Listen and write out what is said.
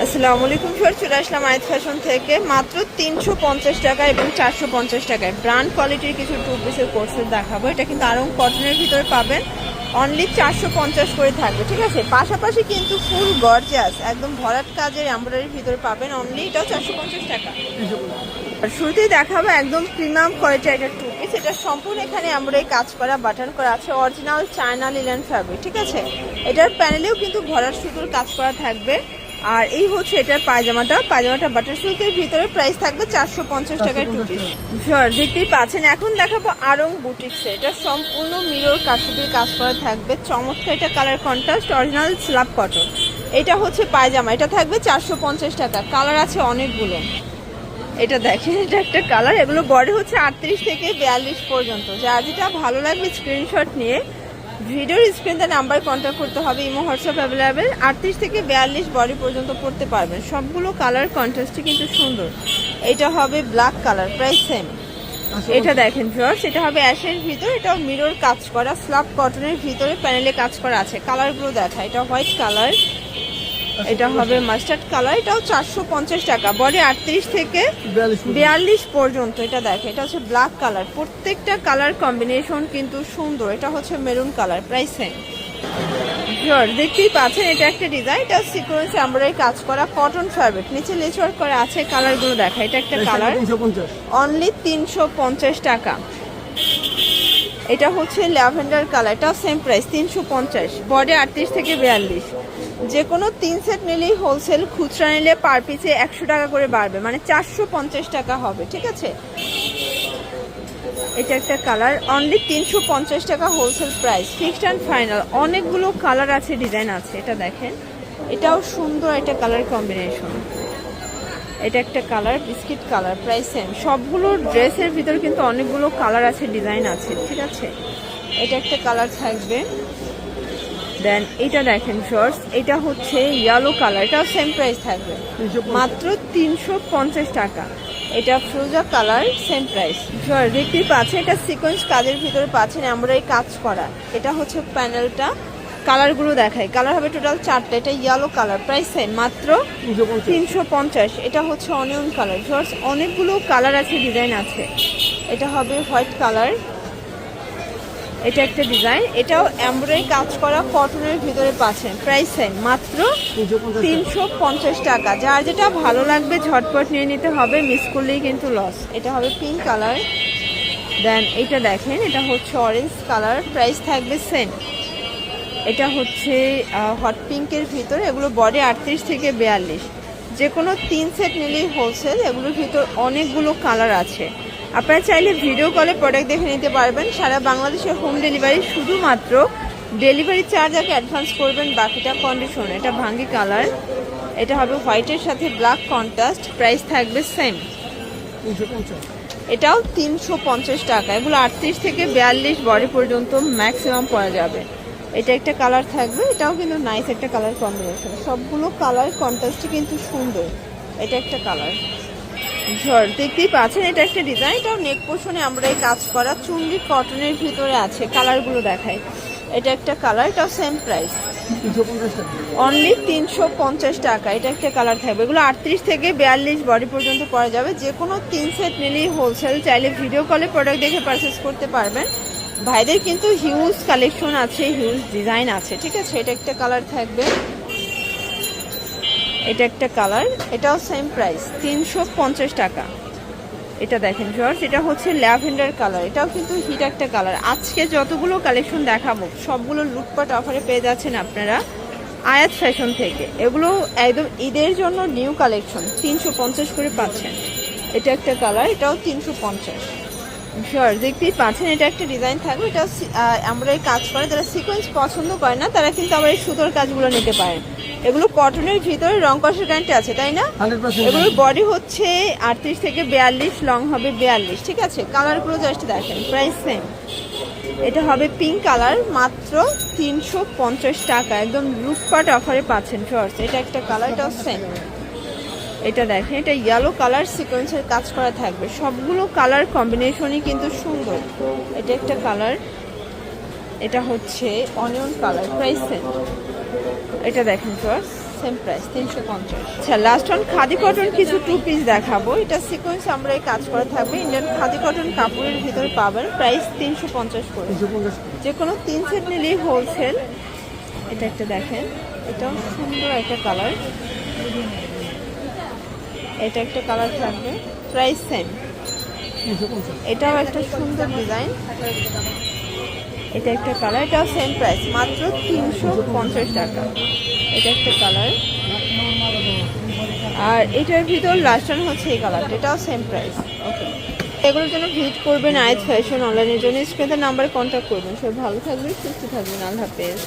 আসসালামু আলাইকুম ফিয়ার, চলে আসলাম আয়াত ফ্যাশন থেকে। মাত্র 350 টাকা এবং 450 টাকায় ব্র্যান্ড কোয়ালিটির কিছু টু পিসের কোর্সের দেখাবো। এটা কিন্তু আরং কটনের ভিতরে পাবেন, অনলি 450 করে থাকবে, ঠিক আছে। পাশাপাশি কিন্তু ফুল গর্জিয়াস একদম ভরাট কাজের এমব্রয়ডারির ভিতরে পাবেন, অনলি এটাও 450 টাকা। আর শুরুতেই দেখাবো একদম প্রিমিয়াম কোয়ালিটির একটা টু পিস। এটা সম্পূর্ণ এখানে এমব্রয়ডারি কাজ করা, বাটন করা আছে, অরিজিনাল চায়না লিনেন ফ্যাব্রিক, ঠিক আছে। এটার প্যানেলেও কিন্তু ভরাট সুতোর কাজ করা থাকবে। আর এই হচ্ছে এটার পায়জামাটা বাটার সিল্কের ভিতরে, প্রাইস থাকবে 450 টাকায় টু পিস। দেখতেই পাচ্ছেন। এখন দেখাবো আরং বুটিক্সে, এটা সম্পূর্ণ মিরর কাঠুরির কাজ করা থাকবে, চমৎকার। এটা colour contrast, original slab cotton. এটা হচ্ছে পায়জামা, এটা থাকবে 450 টাকা। কালার আছে অনেকগুলো, এটা দেখেন, এটা একটা কালার। এগুলো বডি হচ্ছে 38 থেকে 42 পর্যন্ত। যার যেটা ভালো লাগবে স্ক্রিনশট নিয়ে ভিডিওর স্ক্রিনে নাম্বার কন্ট্যাক্ট করতে হবে। Imo WhatsApp available. 38 থেকে 42 বডি পর্যন্ত পড়তে পারবেন। সবগুলো কালার কন্ট্রাস্টই কিন্তু সুন্দর। এটা হবে ব্ল্যাক কালার, প্রাইস সেম। এটা দেখেন ভিউয়ার্স, এটা হবে অ্যাশের ভিতর, এটাও মিরর কাজ করা, স্ল্যাব কটনের ভিতরে প্যানেলে কাজ করা আছে। কালারগুলো দেখা, এটা হোয়াইট কালার, এটা হবে মাস্টার্ড কালার, এটাও 450 টাকা। বডি 38 থেকে 42 পর্যন্ত। এটা দেখে, এটা হচ্ছে ব্ল্যাক কালার, প্রত্যেকটা কালার কম্বিনেশন কিন্তু সুন্দর। এটা হচ্ছে মেরুন কালার, প্রাইস সেম। দেখতেই পাচ্ছেন, এটা একটা ডিজাইন, এটা সিকোয়েন্স এমব্রয়ডারি কাজ করা, কটন ফ্যাব্রিক, নিচে লেস ওয়ার্ক করা আছে। কালারগুলো দেখা, এটা একটা কালার, অনলি 350 টাকা। এটা হচ্ছে ল্যাভেন্ডার কালার, এটাও সেম প্রাইস 350। বডি 38 থেকে 42। যে কোনো 3 সেট নিলেই হোলসেল, খুচরা নিলে পার পিসে 100 টাকা করে বাড়বে, মানে 450 টাকা হবে, ঠিক আছে। এটা একটা কালার, অনলি 350 টাকা wholesale price, fixed and final. অনেকগুলো কালার আছে, ডিজাইন আছে। এটা দেখেন, এটাও সুন্দর, এটা কালার কম্বিনেশন। এটা একটা colour, biscuit colour, price same. সবগুলো ড্রেসের ভিতর কিন্তু অনেকগুলো কালার আছে, ডিজাইন আছে, ঠিক আছে। এটা একটা কালার থাকবে। দেন এটা দেখেন শর্টস, এটা হচ্ছে ইয়েলো কালার, এটাও সেম প্রাইস থাকবে, মাত্র 350 টাকা। এটা ফ্রোজা কালার, সেম প্রাইস। দেখতেই পাচ্ছেন, এটা সিকোয়েন্স কাজের ভিতরে পাচ্ছেন, আমরা এই কাজ করা। এটা হচ্ছে প্যানেলটা, কালারগুলো দেখায়। কালার হবে টোটাল 4টা। এটা ইয়েলো কালার, প্রাইস সেম, মাত্র 350। এটা হচ্ছে অনিয়ন কালার। শর্টস অনেকগুলো কালার আছে, ডিজাইন আছে। এটা হবে হোয়াইট কালার, এটা একটা ডিজাইন, এটাও এমব্রয়ডারি কাজ করা, কটনের ভিতরে পাচ্ছেন, প্রাইস সেম, মাত্র 350 টাকা। যার যেটা ভালো লাগবে ঝটপট নিয়ে নিতে হবে, মিস করলেই কিন্তু লস। এটা হবে পিঙ্ক কালার। দেন এটা দেখেন, এটা হচ্ছে অরেঞ্জ কালার, প্রাইস থাকবে সেম। এটা হচ্ছে হট পিঙ্কের ভিতরে, এগুলো বডি 38 থেকে 42। যে কোনো 3 সেট নিলেই হোলসেল। এগুলোর ভিতর অনেকগুলো কালার আছে। আপনারা চাইলে ভিডিও কলে প্রোডাক্ট দেখে নিতে পারবেন। সারা বাংলাদেশে হোম ডেলিভারি, শুধুমাত্র ডেলিভারি চার্জ আগে অ্যাডভান্স করবেন, বাকিটা কন্ডিশন। এটা ভাঙ্গি কালার, এটা হবে হোয়াইটের সাথে ব্ল্যাক কন্ট্রাস্ট, প্রাইস থাকবে সেম। এটাও 350 টাকা। এগুলো 38 থেকে 42 বডি পর্যন্ত ম্যাক্সিমাম পরা যাবে। এটা একটা কালার থাকবে, এটাও কিন্তু নাইস একটা কালার কম্বিনেশন। সবগুলো কালার কন্ট্রাস্টই কিন্তু সুন্দর। এটা একটা কালার, দেখতেই পাচ্ছেন। এটা একটা ডিজাইন, এটাও নেক পোর্শনে আমরা এই কাজ করা, চুনরি কটনের ভিতরে আছে। কালারগুলো দেখায়। এটা একটা কালার, এটাও সেম প্রাইস, অনলি 350 টাকা। এটা একটা কালার থাকবে। এগুলো 38 থেকে 42 বডি পর্যন্ত পরা যাবে। যে কোনো 3 সেট নিলেই হোলসেল। চাইলে ভিডিও কলে প্রোডাক্ট দেখে পারচেস করতে পারবেন। ভাইদের কিন্তু হিউজ কালেকশন আছে, হিউজ ডিজাইন আছে, ঠিক আছে। এটা একটা কালার থাকবে, এটা একটা কালার, এটাও সেম প্রাইস, 350 টাকা। এটা দেখেন ভিউয়ার্স, এটা হচ্ছে ল্যাভেন্ডার কালার, এটাও কিন্তু হিট একটা কালার। আজকে যতগুলো কালেকশন দেখাবো সবগুলো লুটপাট অফারে পেয়ে যাচ্ছেন আপনারা আয়াত ফ্যাশন থেকে। এগুলো একদম ঈদের জন্য নিউ কালেকশন, 350 করে পাচ্ছেন। এটা একটা কালার, এটাও 350। দেখতেই পাচ্ছেন, এটা একটা ডিজাইন থাকবে। এটা আমরা এই কাজ করে, যারা সিকোয়েন্স পছন্দ করে না তারা কিন্তু আবার এই সুতোর কাজগুলো নিতে পারেন। এগুলো কটনের ভিতরে রং কষের গ্যারান্টি আছে, তাই না? এগুলোর বডি হচ্ছে 38 থেকে 42, লং হবে 42, ঠিক আছে। কালারগুলো জাস্ট দেখেন, প্রাইস সেম। এটা হবে পিঙ্ক কালার, মাত্র 350 টাকা। একদম লুটপাট অফারে পাচ্ছেন শর্টস। এটা একটা কালার, এটাও সেম। এটা দেখেন, এটা ইয়েলো কালার, সিকোয়েন্সের কাজ করা থাকবে। সবগুলো কালার কম্বিনেশনই কিন্তু সুন্দর। এটা একটা কালার, এটা হচ্ছে অনিয়ন কালার, প্রাইস সেম। এটা দেখেন শর্টস, সেম প্রাইস 350। আচ্ছা লাস্ট অন খাদি কটন কিছু টু পিস দেখাবো। এটা সিকোয়েন্স আমরা এই কাজ করা থাকবে, ইন্ডিয়ান খাদি কটন কাপড়ের ভিতরে পাবেন, প্রাইস 350 করে। যে কোনো 3 সেট নিলেই হোলসেল। এটা একটা দেখেন, এটাও সুন্দর একটা কালার, এটা একটা কালার থাকবে, প্রাইস সেম। এটাও একটা সুন্দর ডিজাইন, এটা একটা কালার, এটাও সেম প্রাইস, মাত্র 350 টাকা। এটা একটা কালার, আর এটার ভিতর লাস্ট ওয়ান হচ্ছে এই কালারটা, এটাও সেম প্রাইস। ওকে, এগুলোর জন্য ভিজিট করবেন আয়েত ফ্যাশন অনলাইনের জন্য স্ক্রিনের নাম্বারে কন্ট্যাক্ট করবেন। সবাই ভালো থাকবেন, সুস্থ থাকবেন, আল্লাহ হাফেজ।